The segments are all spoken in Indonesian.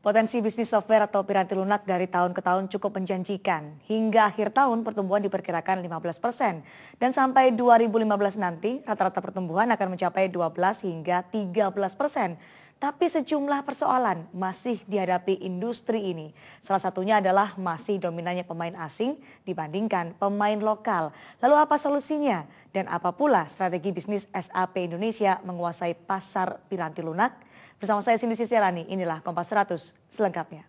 Potensi bisnis software atau piranti lunak dari tahun ke tahun cukup menjanjikan. Hingga akhir tahun pertumbuhan diperkirakan 15%. Dan sampai 2015 nanti rata-rata pertumbuhan akan mencapai 12 hingga 13%. Tapi sejumlah persoalan masih dihadapi industri ini. Salah satunya adalah masih dominannya pemain asing dibandingkan pemain lokal. Lalu apa solusinya? Dan apa pula strategi bisnis SAP Indonesia menguasai pasar piranti lunak? Bersama saya Cindy Sisiarani, inilah Kompas 100 selengkapnya.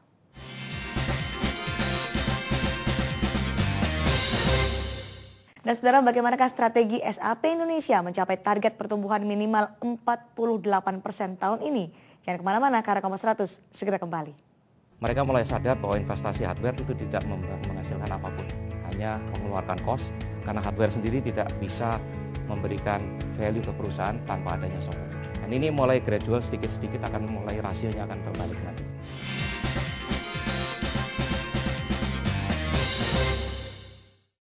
Dan saudara, bagaimanakah strategi SAP Indonesia mencapai target pertumbuhan minimal 48% tahun ini? Jangan kemana-mana, karena Kompas 100 segera kembali. Mereka mulai sadar bahwa investasi hardware itu tidak menghasilkan apapun, hanya mengeluarkan cost, karena hardware sendiri tidak bisa memberikan value ke perusahaan tanpa adanya software. Dan ini mulai gradual sedikit-sedikit akan mulai rasionya akan terbalik nanti.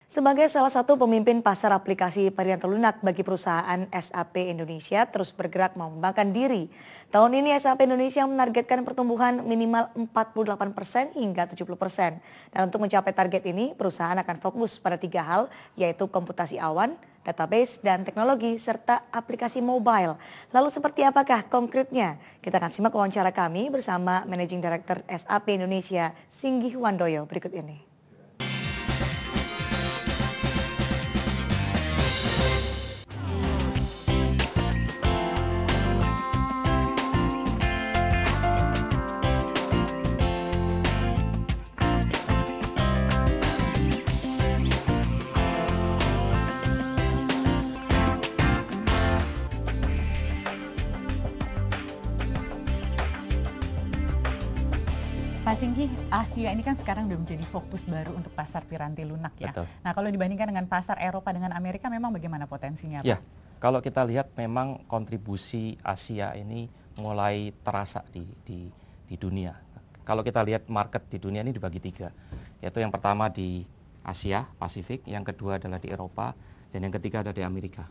Sebagai salah satu pemimpin pasar aplikasi piranti lunak bagi perusahaan SAP Indonesia terus bergerak mengembangkan diri. Tahun ini SAP Indonesia menargetkan pertumbuhan minimal 48% hingga 70%. Dan untuk mencapai target ini, perusahaan akan fokus pada 3 hal, yaitu komputasi awan, database, dan teknologi, serta aplikasi mobile. Lalu seperti apakah konkretnya? Kita akan simak wawancara kami bersama Managing Director SAP Indonesia, Singgih Wandoyo, berikut ini. Pak Singgih, Asia ini kan sekarang udah menjadi fokus baru untuk pasar piranti lunak ya. Betul. Nah, kalau dibandingkan dengan pasar Eropa dengan Amerika, memang bagaimana potensinya, Pak? Ya, kalau kita lihat memang kontribusi Asia ini mulai terasa di dunia. Kalau kita lihat market di dunia ini dibagi 3, yaitu yang pertama di Asia Pasifik, yang kedua adalah di Eropa, dan yang ketiga ada di Amerika.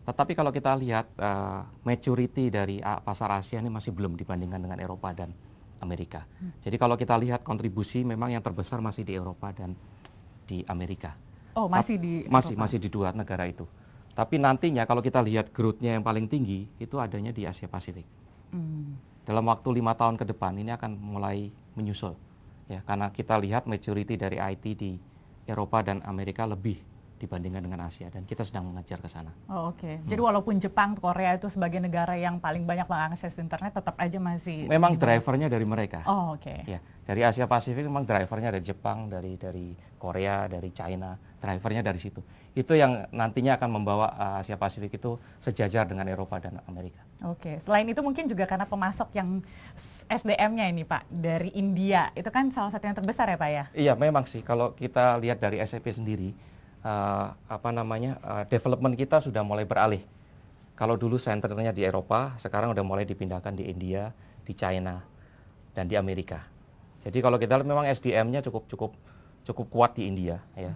Tetapi kalau kita lihat maturity dari pasar Asia ini masih belum dibandingkan dengan Eropa dan Amerika. Jadi kalau kita lihat kontribusi memang yang terbesar masih di Eropa dan di Amerika. Oh, masih di Eropa? Masih di 2 negara itu. Tapi nantinya kalau kita lihat growth-nya yang paling tinggi itu adanya di Asia Pasifik. Dalam waktu 5 tahun ke depan ini akan mulai menyusul. Ya, karena kita lihat maturity dari IT di Eropa dan Amerika lebih dibandingkan dengan Asia, dan kita sedang mengejar ke sana. Oh, oke. Jadi walaupun Jepang, Korea itu sebagai negara yang paling banyak mengakses internet, tetap aja masih... Memang drivernya dari mereka. Oh, oke. Ya, dari Asia Pasifik memang drivernya dari Jepang, dari Korea, dari China, drivernya dari situ. Itu yang nantinya akan membawa Asia Pasifik itu sejajar dengan Eropa dan Amerika. Oke, selain itu mungkin juga karena pemasok yang SDM-nya ini Pak, dari India, itu kan salah satu yang terbesar ya Pak ya? Iya, memang sih. Kalau kita lihat dari SAP sendiri, development kita sudah mulai beralih. Kalau dulu senternya di Eropa, sekarang udah mulai dipindahkan di India, di China, dan di Amerika. Jadi kalau kita lihat memang SDM-nya cukup kuat di India, ya.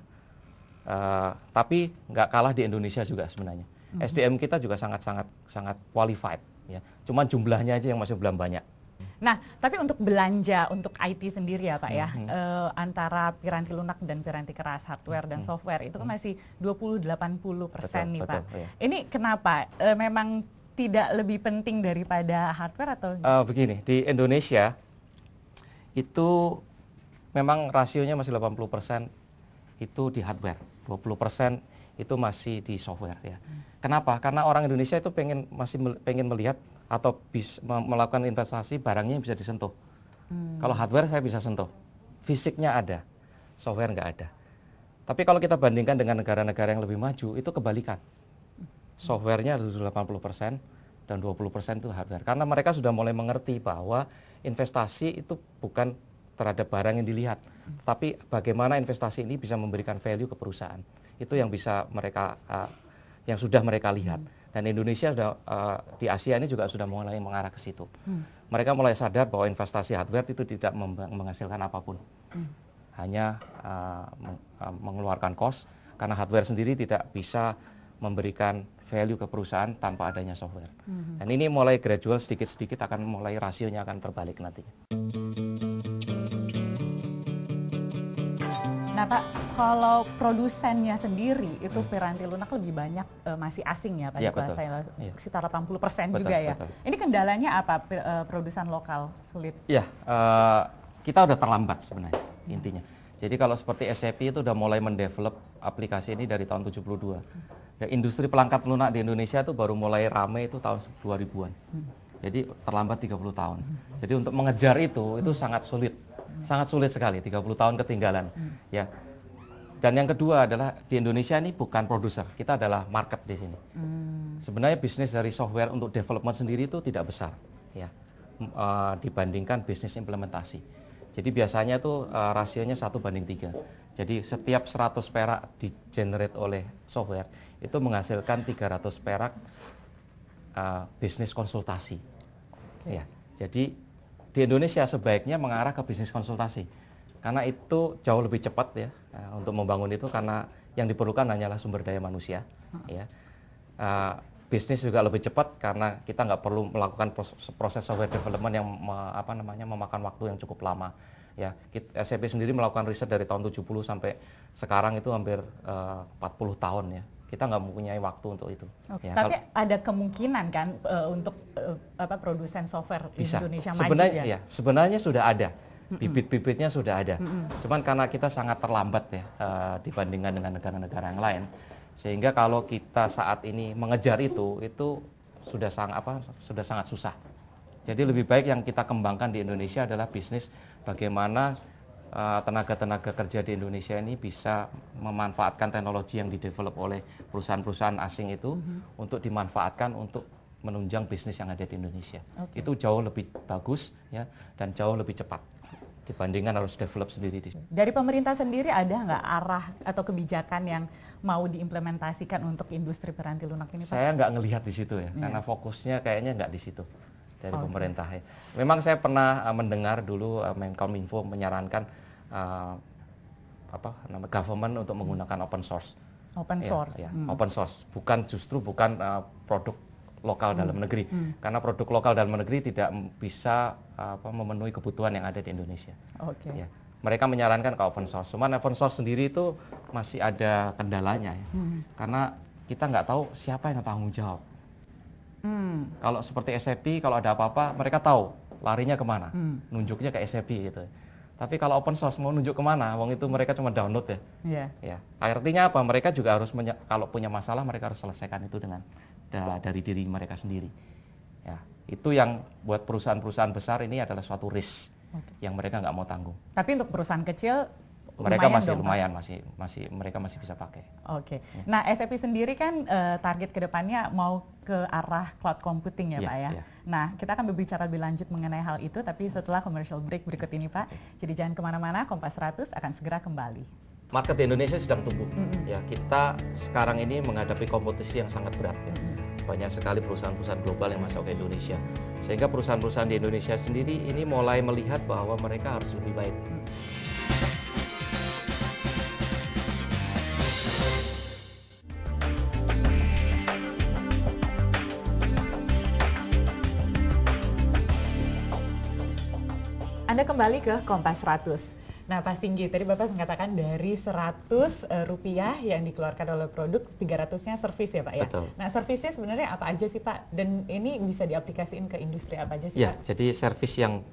Tapi nggak kalah di Indonesia juga sebenarnya. SDM kita juga sangat qualified, ya. Cuman jumlahnya aja yang masih belum banyak. Nah, tapi untuk belanja untuk IT sendiri ya Pak ya, antara piranti lunak dan piranti keras, hardware dan software itu kan masih 20-80% nih Pak. Betul, ya. Ini kenapa? Memang tidak lebih penting daripada hardware atau? Begini, di Indonesia itu memang rasionya masih 80% itu di hardware, 20% itu masih di software ya. Kenapa? Karena orang Indonesia itu masih pengen melihat atau melakukan investasi barangnya yang bisa disentuh. Kalau hardware saya bisa sentuh, fisiknya ada, software nggak ada. Tapi kalau kita bandingkan dengan negara-negara yang lebih maju, itu kebalikan. Softwarenya 80% dan 20% itu hardware. Karena mereka sudah mulai mengerti bahwa investasi itu bukan terhadap barang yang dilihat, tapi bagaimana investasi ini bisa memberikan value ke perusahaan. Itu yang bisa mereka, yang sudah mereka lihat. Dan Indonesia sudah di Asia ini juga sudah mulai mengarah ke situ. Mereka mulai sadar bahwa investasi hardware itu tidak menghasilkan apapun, hanya mengeluarkan cost, karena hardware sendiri tidak bisa memberikan value ke perusahaan tanpa adanya software. Dan ini mulai gradual sedikit-sedikit akan mulai rasionya akan terbalik nantinya. Nah Pak, kalau produsennya sendiri itu piranti lunak lebih banyak masih asing ya Pak, Ya, dikuasai sekitar 80% juga ya. Betul. Ini kendalanya apa produsen lokal sulit? Ya, kita udah terlambat sebenarnya intinya. Jadi kalau seperti SAP itu udah mulai mendevelop aplikasi ini dari tahun 72. Ya, industri pelangkat lunak di Indonesia itu baru mulai rame itu tahun 2000-an. Jadi terlambat 30 tahun. Jadi untuk mengejar itu sangat sulit. Sangat sulit sekali, 30 tahun ketinggalan. Ya. Dan yang kedua adalah di Indonesia ini bukan produser, kita adalah market di sini. Sebenarnya bisnis dari software untuk development sendiri itu tidak besar, ya, dibandingkan bisnis implementasi. Jadi biasanya itu rasionya 1:3. Jadi setiap 100 perak di-generate oleh software itu menghasilkan 300 perak bisnis konsultasi. Ya, jadi di Indonesia sebaiknya mengarah ke bisnis konsultasi karena itu jauh lebih cepat ya untuk membangun itu, karena yang diperlukan hanyalah sumber daya manusia. Ya. Bisnis juga lebih cepat karena kita nggak perlu melakukan proses software development yang memakan waktu yang cukup lama. Ya, SAP sendiri melakukan riset dari tahun 70 sampai sekarang itu hampir 40 tahun ya. Kita nggak mempunyai waktu untuk itu. Ya, tapi ada kemungkinan kan untuk produsen software di Indonesia maju ya? Sebenarnya sudah ada. Bibit-bibitnya sudah ada. Cuman karena kita sangat terlambat ya dibandingkan dengan negara-negara yang lain. Sehingga kalau kita saat ini mengejar itu sudah sangat susah. Jadi lebih baik yang kita kembangkan di Indonesia adalah bisnis bagaimana tenaga-tenaga kerja di Indonesia ini bisa memanfaatkan teknologi yang didevelop oleh perusahaan-perusahaan asing itu untuk dimanfaatkan untuk menunjang bisnis yang ada di Indonesia. Itu jauh lebih bagus ya dan jauh lebih cepat dibandingkan harus develop sendiri. Dari pemerintah sendiri ada nggak arah atau kebijakan yang mau diimplementasikan untuk industri piranti lunak ini Pak? Saya nggak ngelihat di situ ya, karena fokusnya kayaknya nggak di situ dari pemerintah ya. Memang saya pernah mendengar dulu Menkominfo menyarankan government untuk menggunakan open source. Open source. Open source, bukan produk lokal dalam negeri, karena produk lokal dalam negeri tidak bisa memenuhi kebutuhan yang ada di Indonesia. Ya. Mereka menyarankan ke open source, cuman open source sendiri itu masih ada kendalanya ya, karena kita nggak tahu siapa yang tanggung jawab. Kalau seperti SAP, kalau ada apa-apa mereka tahu larinya kemana, nunjuknya ke SAP gitu. Tapi kalau open source mau nunjuk kemana, wong itu mereka cuma download ya. Ya. Artinya apa? Mereka juga harus kalau punya masalah mereka harus selesaikan itu dengan dari diri mereka sendiri. Ya, itu yang buat perusahaan-perusahaan besar ini adalah suatu risk yang mereka nggak mau tanggung. Tapi untuk perusahaan kecil mereka masih lumayan, mereka masih bisa pakai. Ya. Nah, SAP sendiri kan target kedepannya mau ke arah cloud computing ya Pak ya. Nah, kita akan berbicara lebih lanjut mengenai hal itu, tapi setelah commercial break berikut ini Pak. Jadi jangan kemana-mana, Kompas 100 akan segera kembali. Market di Indonesia sedang tumbuh. Ya, kita sekarang ini menghadapi kompetisi yang sangat berat. Ya. Banyak sekali perusahaan-perusahaan global yang masuk ke Indonesia. Sehingga perusahaan-perusahaan di Indonesia sendiri ini mulai melihat bahwa mereka harus lebih baik. Anda kembali ke Kompas 100. Nah Pak Singgi, tadi Bapak mengatakan dari 100 rupiah yang dikeluarkan oleh produk, 300-nya servis ya Pak ya? Betul. Nah servisnya sebenarnya apa aja sih Pak? Dan ini bisa diaplikasiin ke industri apa aja sih ya, Pak? Jadi servis yang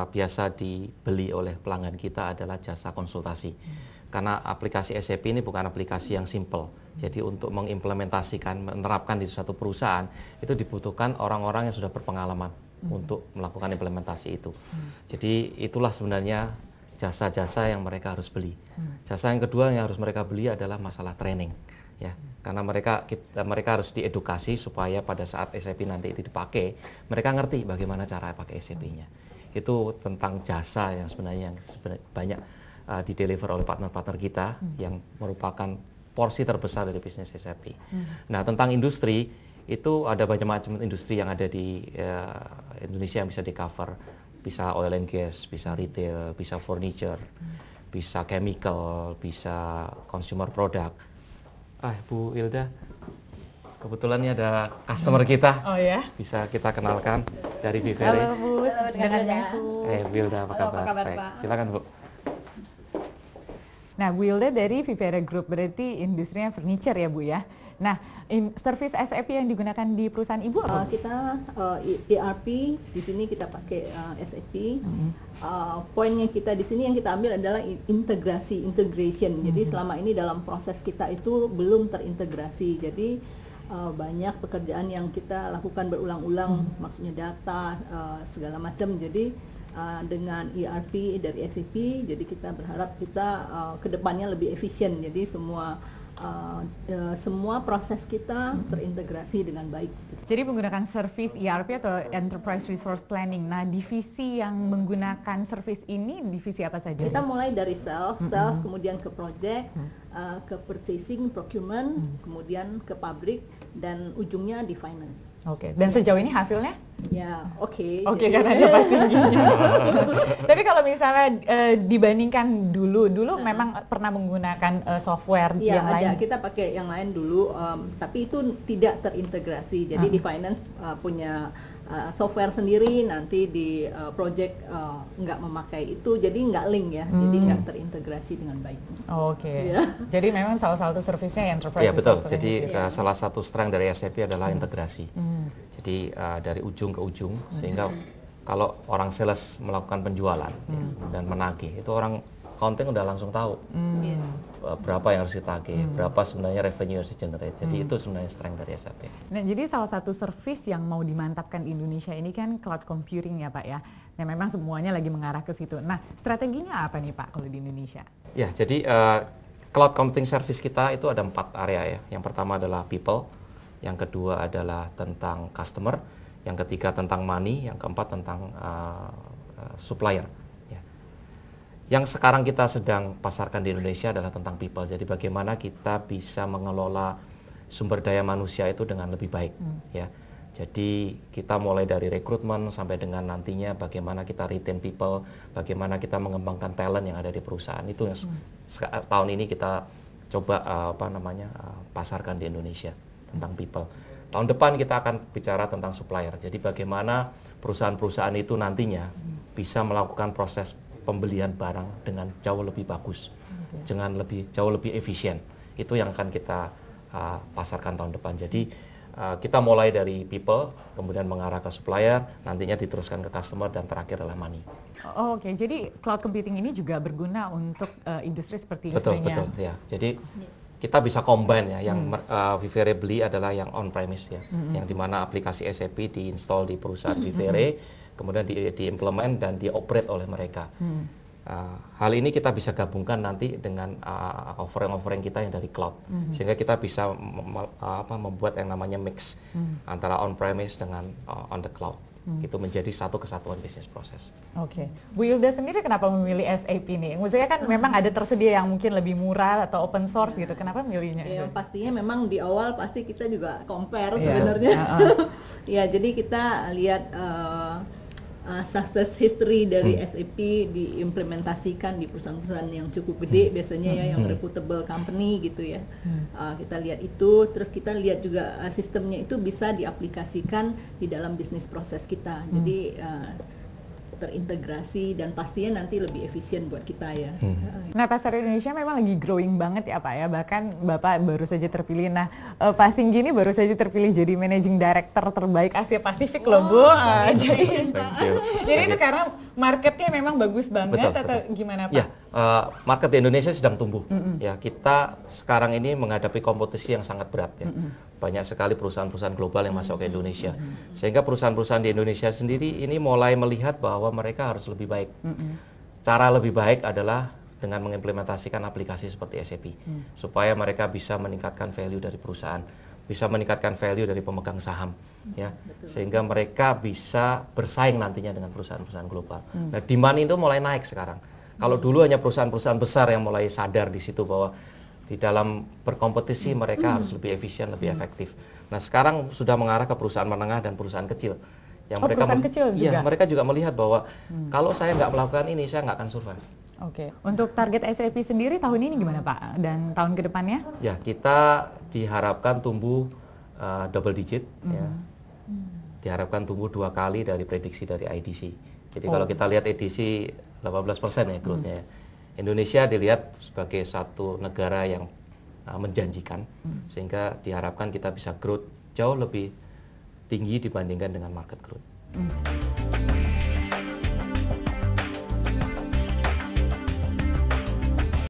biasa dibeli oleh pelanggan kita adalah jasa konsultasi. Karena aplikasi SAP ini bukan aplikasi yang simple. Jadi untuk mengimplementasikan, menerapkan di suatu perusahaan, itu dibutuhkan orang-orang yang sudah berpengalaman untuk melakukan implementasi itu. Jadi itulah sebenarnya jasa-jasa yang mereka harus beli. Jasa yang kedua yang harus mereka beli adalah masalah training, ya. Karena mereka harus diedukasi supaya pada saat SAP nanti itu dipakai, mereka ngerti bagaimana cara pakai SAP-nya. Itu tentang jasa yang sebenarnya banyak dideliver oleh partner-partner kita yang merupakan porsi terbesar dari bisnis SAP. Nah, tentang industri itu ada banyak macam industri yang ada di Indonesia yang bisa di-cover. Bisa oil and gas, bisa retail, bisa furniture, bisa chemical, bisa consumer product. Bu Ilda, kebetulan ini ada customer kita. Oh ya? Bisa kita kenalkan dari Vivere. Halo Bu, dengan Menhu. Bu Ilda, apa kabar? Halo, apa kabar Baik. Pak? Silakan Bu. Nah, Bu Hilda dari Vivere Group, berarti industrinya furniture ya Bu ya. Nah, service SAP yang digunakan di perusahaan Ibu apa? Kita ERP, di sini kita pakai SAP. Poinnya kita di sini yang kita ambil adalah integration. Jadi selama ini dalam proses kita itu belum terintegrasi. Jadi banyak pekerjaan yang kita lakukan berulang-ulang, maksudnya data segala macam. Jadi dengan ERP dari SAP, jadi kita berharap kita kedepannya lebih efisien. Jadi semua proses kita terintegrasi dengan baik. Jadi menggunakan service ERP atau Enterprise Resource Planning. Nah, divisi yang menggunakan service ini divisi apa saja? Kita mulai dari sales, kemudian ke project, ke purchasing, procurement, kemudian ke pabrik, dan ujungnya di finance. Oke, dan sejauh ini hasilnya? Ya, oke. Oke, karena ada pastinya. Tapi kalau misalnya dibandingkan dulu memang pernah menggunakan software ya, yang ada. lain? Kita pakai yang lain dulu, tapi itu tidak terintegrasi. Jadi di finance punya software sendiri, nanti di project nggak memakai itu, jadi nggak link ya, jadi nggak terintegrasi dengan baik. Oke. Jadi memang salah satu servisnya enterprise. Ya betul. Resource Jadi Planning. salah satu strength dari SAP adalah integrasi. Jadi dari ujung ke ujung, sehingga kalau orang sales melakukan penjualan dan menagih, itu orang accounting udah langsung tahu berapa yang harus ditagih, berapa sebenarnya revenue yang harus di-generate. Jadi itu sebenarnya strength dari SAP. Nah, jadi salah satu service yang mau dimantapkan di Indonesia ini kan cloud computing ya Pak ya. Nah, memang semuanya lagi mengarah ke situ. Nah, strateginya apa nih Pak kalau di Indonesia? Ya, jadi cloud computing service kita itu ada 4 area ya. Yang pertama adalah people, yang kedua adalah tentang customer, yang ketiga tentang money, yang keempat tentang supplier. Yang sekarang kita sedang pasarkan di Indonesia adalah tentang people. Jadi bagaimana kita bisa mengelola sumber daya manusia itu dengan lebih baik, ya. Jadi kita mulai dari rekrutmen sampai dengan nantinya bagaimana kita retain people, bagaimana kita mengembangkan talent yang ada di perusahaan. Itu yang tahun ini kita coba pasarkan di Indonesia tentang people. Tahun depan kita akan bicara tentang supplier. Jadi bagaimana perusahaan-perusahaan itu nantinya bisa melakukan proses pembelian barang dengan jauh lebih bagus, dengan jauh lebih efisien. Itu yang akan kita pasarkan tahun depan. Jadi kita mulai dari people, kemudian mengarah ke supplier, nantinya diteruskan ke customer, dan terakhir adalah money. Oke, jadi cloud computing ini juga berguna untuk industri seperti Betul, industrinya. betul. Ya. Jadi kita bisa combine ya. Yang Vivere beli adalah yang on-premise ya, yang dimana aplikasi SAP diinstal di perusahaan Vivere, kemudian diimplement dan dioperate oleh mereka. Hal ini kita bisa gabungkan nanti dengan offering-offering kita yang dari cloud, sehingga kita bisa membuat yang namanya mix antara on-premise dengan on the cloud. Itu menjadi satu kesatuan bisnis proses. Oke, Bu Hilda sendiri kenapa memilih SAP nih? Maksudnya kan memang ada tersedia yang mungkin lebih murah atau open source gitu. Kenapa milihnya? Yang pastinya memang di awal pasti kita juga compare sebenarnya. Ya, jadi kita lihat success history dari SAP diimplementasikan di perusahaan-perusahaan yang cukup gede, biasanya ya yang reputable company gitu ya. Kita lihat itu, terus kita lihat juga sistemnya itu bisa diaplikasikan di dalam bisnis proses kita. Jadi terintegrasi dan pastinya nanti lebih efisien buat kita ya. Nah, pasar Indonesia memang lagi growing banget ya Pak ya, bahkan Bapak baru saja terpilih. Nah, Pak Singgi ini baru saja terpilih jadi Managing Director terbaik Asia Pasifik loh Bu. Jadi itu karena marketnya memang bagus banget atau gimana Pak? Ya, market di Indonesia sedang tumbuh. Ya, kita sekarang ini menghadapi kompetisi yang sangat berat ya. Banyak sekali perusahaan-perusahaan global yang masuk ke Indonesia. Sehingga perusahaan-perusahaan di Indonesia sendiri ini mulai melihat bahwa mereka harus lebih baik. Cara lebih baik adalah dengan mengimplementasikan aplikasi seperti SAP. Supaya mereka bisa meningkatkan value dari perusahaan, bisa meningkatkan value dari pemegang saham, ya, sehingga mereka bisa bersaing nantinya dengan perusahaan-perusahaan global. Nah, demand itu mulai naik sekarang. Kalau dulu hanya perusahaan-perusahaan besar yang mulai sadar di situ bahwa di dalam berkompetisi mereka harus lebih efisien, lebih efektif. Nah, sekarang sudah mengarah ke perusahaan menengah dan perusahaan kecil. Yang mereka juga melihat bahwa kalau saya nggak melakukan ini, saya nggak akan survive. Oke, untuk target SAP sendiri tahun ini gimana Pak? Dan tahun ke depannya? Ya, kita diharapkan tumbuh double digit. Ya. Diharapkan tumbuh 2 kali dari prediksi dari IDC. Jadi kalau kita lihat IDC 18% ya growth-nya. Indonesia dilihat sebagai satu negara yang menjanjikan, sehingga diharapkan kita bisa growth jauh lebih tinggi dibandingkan dengan market growth.